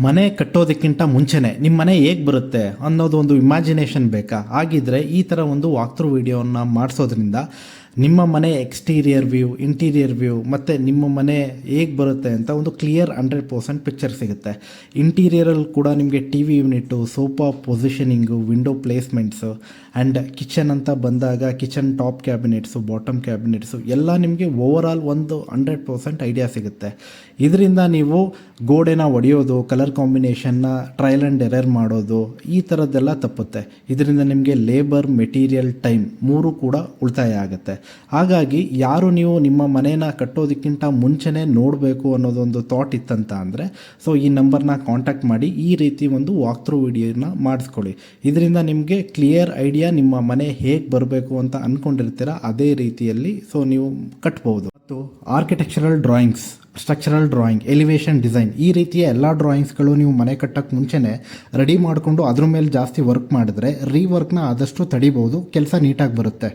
ಮನೆ ಕಟ್ಟೋದಕ್ಕಿಂತ ಮುಂಚೆನೇ ನಿಮ್ಮ ಮನೆ ಹೇಗೆ ಬರುತ್ತೆ ಅನ್ನೋದು ಒಂದು ಇಮ್ಯಾಜಿನೇಷನ್ ಬೇಕಾ? ಹಾಗಿದ್ರೆ ಈ ಥರ ಒಂದು ವಾಕ್ಥ್ರೂ ವಿಡಿಯೋನ ಮಾಡಿಸೋದ್ರಿಂದ ನಿಮ್ಮ ಮನೆ ಎಕ್ಸ್ಟೀರಿಯರ್ ವ್ಯೂ, ಇಂಟೀರಿಯರ್ ವ್ಯೂ ಮತ್ತು ನಿಮ್ಮ ಮನೆ ಹೇಗೆ ಬರುತ್ತೆ ಅಂತ ಒಂದು ಕ್ಲಿಯರ್ 100% ಪಿಕ್ಚರ್ ಸಿಗುತ್ತೆ. ಇಂಟೀರಿಯರಲ್ಲಿ ಕೂಡ ನಿಮಗೆ T V unit, sofa positioning, window placements and kitchen ಅಂತ ಬಂದಾಗ kitchen top cabinets, bottom cabinets ಎಲ್ಲ ನಿಮಗೆ ಓವರಾಲ್ ಒಂದು 100% ಐಡಿಯಾ ಸಿಗುತ್ತೆ. ಇದರಿಂದ ನೀವು ಗೋಡೆನ ಒಡೆಯೋದು, ಕಲರ್ ಕಾಂಬಿನೇಷನ್ನ ಟ್ರಯಲ್ ಆ್ಯಂಡ್ ಎರರ್ ಮಾಡೋದು ಈ ಥರದ್ದೆಲ್ಲ ತಪ್ಪುತ್ತೆ. ಇದರಿಂದ ನಿಮಗೆ ಲೇಬರ್, ಮೆಟೀರಿಯಲ್, ಟೈಮ್ ಮೂರೂ ಕೂಡ ಉಳಿತಾಯ ಆಗುತ್ತೆ. ಹಾಗಾಗಿ ಯಾರು ನೀವು ನಿಮ್ಮ ಮನೇನ ಕಟ್ಟೋದಕ್ಕಿಂತ ಮುಂಚೆನೇ ನೋಡಬೇಕು ಅನ್ನೋದೊಂದು ಥಾಟ್ ಇತ್ತಂತ ಅಂದರೆ ಈ ನಂಬರ್ನ ಕಾಂಟ್ಯಾಕ್ಟ್ ಮಾಡಿ ಈ ರೀತಿ ಒಂದು ವಾಕ್ಥ್ರೂ ವಿಡಿಯೋನ ಮಾಡಿಸ್ಕೊಳ್ಳಿ. ಇದರಿಂದ ನಿಮಗೆ ಕ್ಲಿಯರ್ ಐಡಿಯಾ ನಿಮ್ಮ ಮನೆ ಹೇಗೆ ಬರಬೇಕು ಅಂತ ಅಂದ್ಕೊಂಡಿರ್ತೀರ ಅದೇ ರೀತಿಯಲ್ಲಿ ನೀವು ಕಟ್ಬೋದು. ಮತ್ತು architectural drawings, structural drawing, elevation design ಈ ರೀತಿಯ ಎಲ್ಲ ಡ್ರಾಯಿಂಗ್ಸ್ಗಳು ನೀವು ಮನೆ ಕಟ್ಟೋಕ್ಕೆ ಮುಂಚೆನೇ ರೆಡಿ ಮಾಡಿಕೊಂಡು ಅದ್ರ ಮೇಲೆ ಜಾಸ್ತಿ ವರ್ಕ್ ಮಾಡಿದ್ರೆ ರೀವರ್ಕ್ನ ಆದಷ್ಟು ತಡಿಬೋದು, ಕೆಲಸ ನೀಟಾಗಿ ಬರುತ್ತೆ.